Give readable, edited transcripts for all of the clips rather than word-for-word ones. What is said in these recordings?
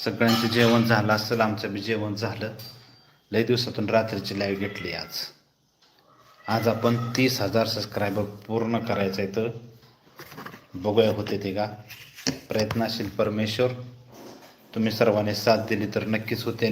सगळ्यांचं जेवण झालं असेल, आमचं बी जेवण झालं. लय दिवसातून रात्रीची लाईव्ह घेतली आज. आज आपण 30,000 सबस्क्रायबर पूर्ण करायचं आहे, तर बघूया होते ते का. प्रयत्नशील परमेश्वर, तुम्ही सर्वांनी साथ दिली तर नक्कीच होते.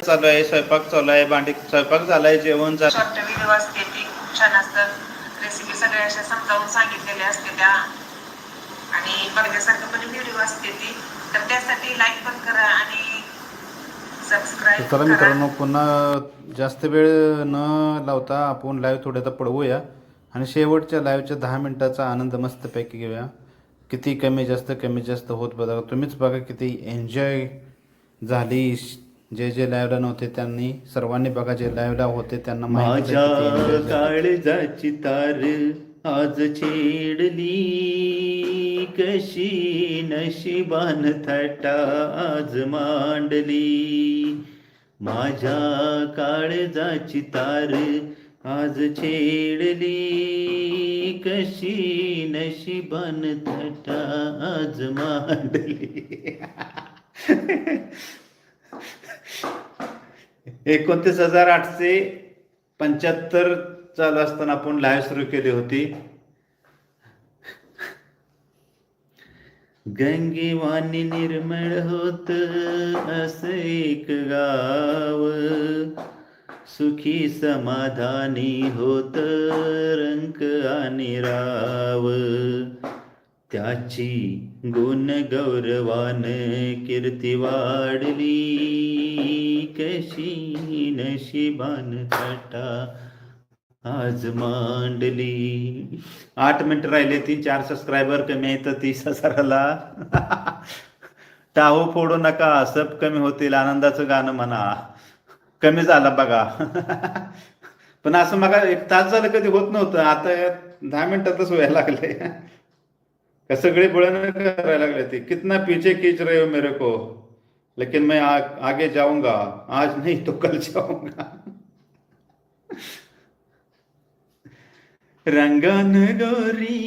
चालू आहे, स्वयंपाक चालू आहे, भांडी स्वयंपाक झालाय, जेवण झालं. शॉर्ट व्हिडिओ असते ती खूप छान असतात. रेसिपी सगळ्या अशा समजावून सांगितलेल्या असते त्या, आणि बघण्यासारखं पण व्हिडिओ असते ती. तर त्यासाठी लाईक पण करा आणि सबस्क्राईब चला करा. मित्रांनो, पुन्हा जास्त वेळ न लावता आपण लाईव्ह थोड्याचा पळवूया आणि शेवटच्या लाईव्हच्या 10 मिनिटाचा आनंद मस्तपैकी घेऊया. किती कमी जास्त होत बघा, तुम्हीच बघा किती एन्जॉय झाली. जे जे लाईव्हला नव्हते त्यांनी सर्वांनी बघा, जे लाईव्हला होते त्यांना माहिती आहे किती एन्जॉय झाली. काळजाची तार आज छेडली, कशी नशिबान थटा आज मांडली. माझ्या काळजाची तार आज छेडली, कशी नशिबान थटा आज मांडली. 29,875 चालू असताना आपण लाईव्ह सुरू केली होती. गंगेवाणी निर्मळ होत असं एक गाव, सुखी समाधानी होत रंक आणि राव. त्याची गुण गौरवान कीर्ती वाढली, कशी नशिबान थटा आज मांडली. 8 मिनिट राहिले, 3-4 सबस्क्रायबर कमी आहेत 30,000ला. टाहू फोडू नका, सब कमी होतील. आनंदाचं गाणं म्हणा. कमी झाला बघा. पण असं मग 1 तास झालं कधी होत नव्हतं, आता 10 मिनिटातच व्हायला लागले. का सगळे बुळण करायला लागले ते. कितना पीछे खींच रहे हो मेरे को, लेकिन मैं आगे जाऊंगा, आज नहीं तो कल जाऊंगा. रंगन गोरी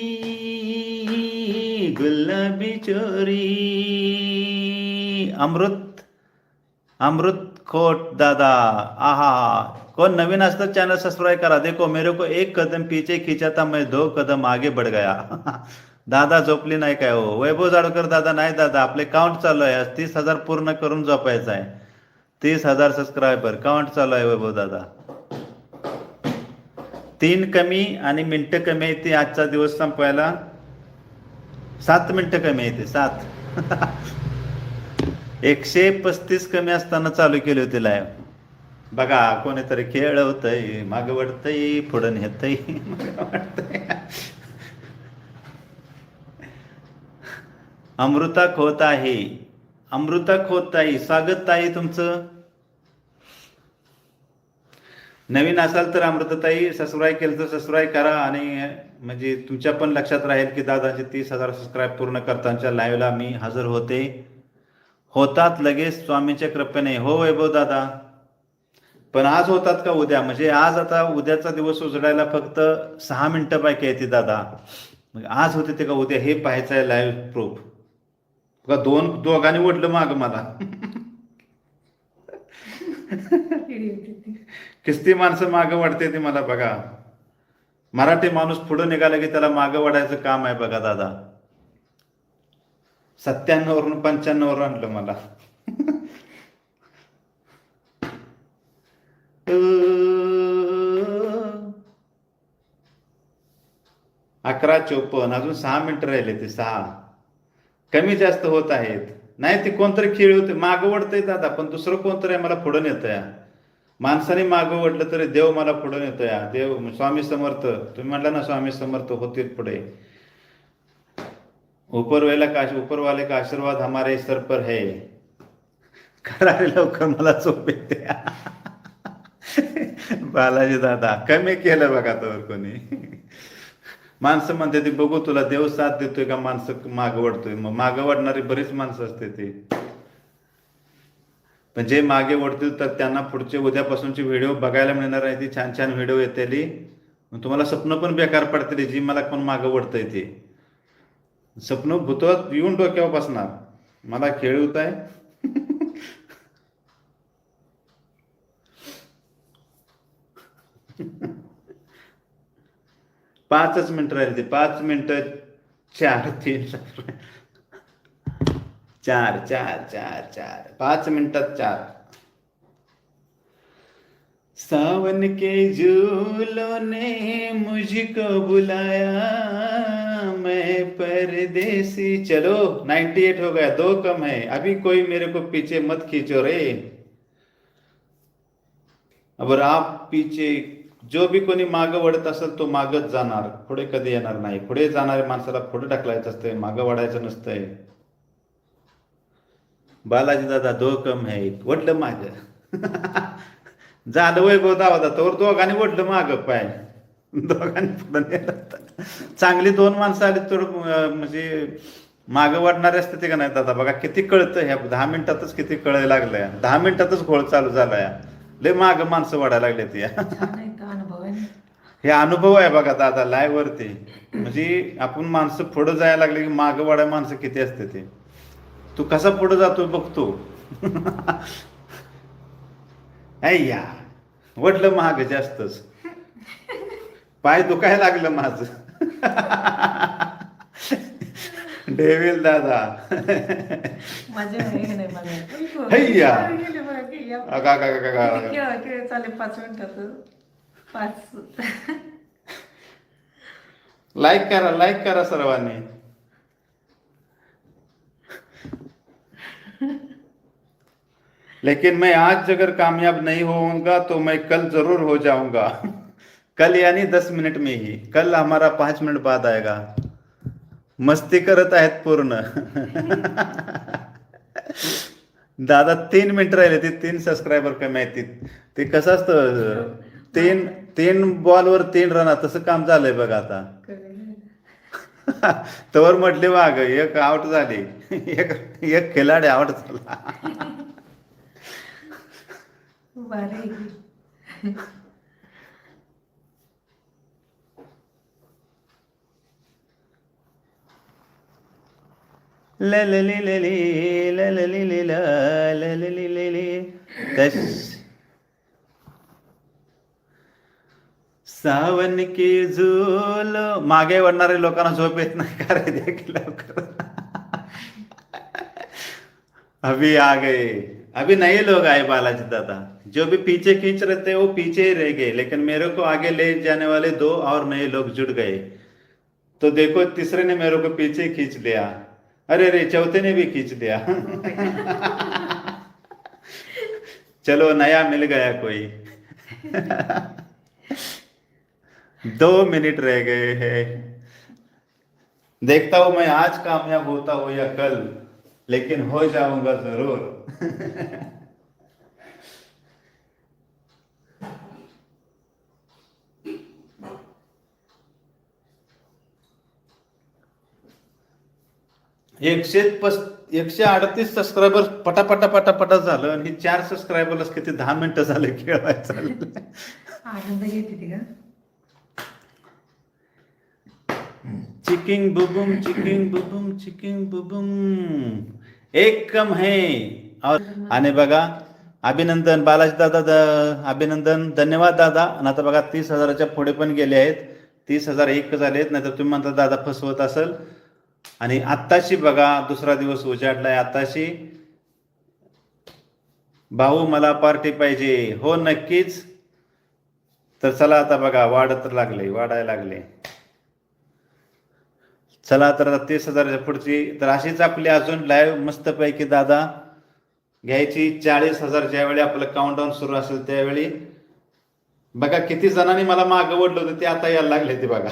गुलाबी चोरी. अमृत खोट दादा, आहा. कोण नवीन असतं चॅनल सबस्क्राईब करा. देखो मेरे को 1 कदम पीछे खींचा था, मैं 2 कदम आगे बढ़ गया. दादा झोपली नाही काय हो? वैभव जाडकर दादा, नाही दादा, आपले काउंट चालू आहे. 30,000 पूर्ण करून झोपायचं आहे. 30,000 सबस्क्रायबर काउंट चालू आहे वैभव दादा. 3 कमी आणि मिनटं कमी आहे ती. आजचा दिवस संपवायला 7 मिनिटं कमी आहे ते, 7. 135 कमी असताना चालू केली होती लाईव्ह. बघा, कोणीतरी खेळवतय, माग वडतय, पुढं नेतय, वाटतंय. अमृता खोत आहे, अमृता खोत ताई, स्वागत ताई तुमचं. नवीन असाल तर अमृताताई, सबस्क्राईब केलं तर सबस्क्राईब करा, आणि म्हणजे तुमच्या पण लक्षात राहील की दादाचे 30,000 सबस्क्राईब पूर्ण करताना लाईव्हला मी हजर होतात लगेच स्वामींच्या कृपेने. हो वैभव दादा, पण आज होतात का उद्या? म्हणजे आज आता उद्याचा दिवस उजडायला फक्त 6 मिनिटं बाकी आहे ती दादा. मग आज होते ते का उद्या हे पाहायचं आहे लाईव्ह प्रूफ. का दोघांनी ओढलं माग मला. किस्ती माणसं मागं वाढते ती मला बघा. मराठी माणूस पुढं निघाला की त्याला मागं वाढायचं काम आहे बघा दादा. 97 वरून 95 वर आणलं मला. 11:54, अजून 6 मिनिटं राहिले ते. 6 कमी जास्त होत आहेत. नाही ते कोणतरी खेळ होते, मागं वडतंय दादा, पण दुसरं कोणतरी मला पुढं नेतंय. माणसाने मागं वडलं तरी देव मला पुढे नेतोय. देव स्वामी समर्थ, तुम्ही म्हटला ना स्वामी समर्थ होतील पुढे. ऊपर वाले का आशीर्वाद हमारे सर पर है. करा रे लवकर, मला झोप येते. बालाजी दादा कमी केलं बघा तर कोणी. माणसं म्हणते ते बघू तुला देव साथ देतोय का माणसं मागं वळतोय. मग मागं वळणारी बरीच माणसं असते ते, पण जे मागे वळतील तर त्यांना पुढचे उद्यापासूनचे व्हिडिओ बघायला मिळणार आहे. ती छान छान व्हिडिओ येतेली. तुम्हाला स्वप्न पण बेकार पडते जी मला कोण मागं वळतंय ते स्वप्न भूतवात येऊन डोक्यावर बसणार. मला खेळवत आहे. 5च मिनिटं राहिली ते 5 मिनिटं 4 3 4 4 4 4 5 मिनिटात 4. सावन के झूलों ने मुझको बुलाया, मैं परदेसी. चलो 98 हो गया, 2 कम है. अभी कोई मेरे को पीछे मत खींचो रे. अगर आप पीछे जो भी कोणी मागं वळत असेल तो मागच जाणार, पुढे कधी येणार नाही. पुढे जाणाऱ्या माणसाला पुढे ढकलायचं असतंय, मागं वळायचं नसतंय. बालाजी दादा 2 कम है, वडलं माग. झालं वैभव दावा तोवर दोघांनी वडलं माग पाय, दोघांनी पुढे नेलं. चांगली 2 माणसं आली तर म्हणजे मागं वाढणारे असते ते का नाही दादा. बघा किती कळतं ह्या 10 मिनिटातच, किती कळायला लागलंय. 10 मिनिटातच घोळ चालू झालाय. लय माग माणसं वाढायला लागले ते. हे अनुभव आहे बघा दादा लाईव्ह वरती. म्हणजे आपण माणसं पुढे जायला लागले की मागं वाढाय माणसं किती असते ते. तू कसा पुढे जातो बघतो. अय्या वडलं महाग जास्तच, पाय दुखायला लागलं माझ. डेविल दादा हैया चालेल 5 मिनिटात 5. लाईक करा सर्वांनी. लेकिन मैं आज अगर कामयाब नहीं होऊंगा तो मैं कल जरूर हो जाऊंगा. कल यानी 10 मिनट में ही. कल हमारा 5 मिनट बाद आएगा. मस्ती करत आहेत पूर्ण. दादा 3 मिनिट राहिले ते 3 सबस्क्रायबर कमी आहेत. ते कसं असतं 3 बॉलवर 3 रन तसं काम झालंय बघा आता. तवर म्हटले वाघ एक आउट झाली, एक खिलाडी आउट झाला. सावन की झूल. मागे वळणाऱ्या लोकांना झोप येत नाही का रे लवकर. अभी आ गए, अभी नए लोग आए बालाजी दादा. जो भी पीछे खींच रहे थे वो पीछे ही रह गए, लेकिन मेरे को आगे ले जाने वाले 2 और नए लोग जुड़ गए. तो देखो तीसरे ने मेरे को पीछे खींच लिया. अरे रे चौथे ने भी खींच लिया. चलो नया मिल गया कोई. 2 मिनट रह गए हैं. देखता हूं मैं आज कामयाब होता हूं या कल, लेकिन हो जाऊंगा जरूर. एकशे 138 सबस्क्रायबर पटापटा पटापटा झालं. आणि 4 सबस्क्रायबरलाच किती 10 मिनिटं झाले खेळवायचं. आनंद घेते का. चिकिंग बुबुम चिकिंग बुबुम चिकिंग बुबुम. एक कम है. और आणि बघा अभिनंदन बालाजी दादा, अभिनंदन, धन्यवाद दादा. आणि आता बघा 30,000च्या पुढे पण गेले आहेत. 30,001 झाले आहेत. नाहीतर तुम्ही म्हणता दादा फसवत असेल. आणि आत्ताशी बघा दुसरा दिवस उजाडलाय. आत्ताशी भाऊ मला पार्टी पाहिजे. हो नक्कीच. तर चला आता बघा वाढायला लागले. चला तर 30,000च्या पुढची तर अशीच आपली अजून लाईव्ह मस्तपैकी दादा घ्यायची. 40,000 ज्यावेळी आपलं काउंटडाऊन सुरू असेल त्यावेळी बघा किती जणांनी मला मागं ओढलं होतं ते आता यायला लागले ते बघा.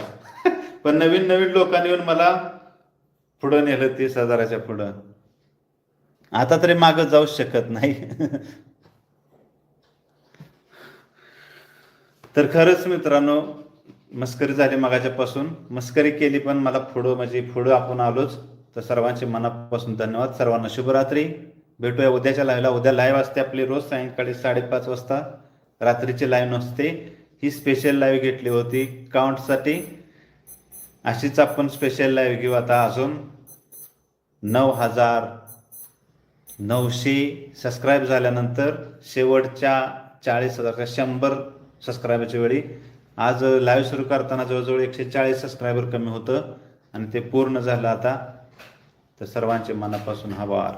पण नवीन लोकांनी येऊन मला पुढं नेलं 30,000च्या पुढं. आता तरी मागं जाऊच शकत नाही. तर खरंच मित्रांनो मस्करी झाली मगाच्यापासून, मस्करी केली पण मला पुढं आपण आलोच. तर सर्वांचे मनापासून धन्यवाद. सर्वांना शुभरात्री. भेटूया उद्याच्या लाईव्हला. उद्या लाईव्ह असते आपली रोज सायंकाळी 5:30 वाजता. रात्रीची लाईव्ह नसते. ही स्पेशल लाईव्ह घेतली होती काउंटसाठी. अशीच आपण स्पेशल लाईव्ह घेऊ आता. अजून 9,900 सबस्क्राईब झाल्यानंतर शेवटच्या 40,000 100 सबस्क्रायबरच्या वेळी आज लाईव्ह सुरू करताना जवळजवळ 140 सबस्क्रायबर कमी होतं आणि ते पूर्ण झालं आता. तर सर्वांचे मनापासून आभार.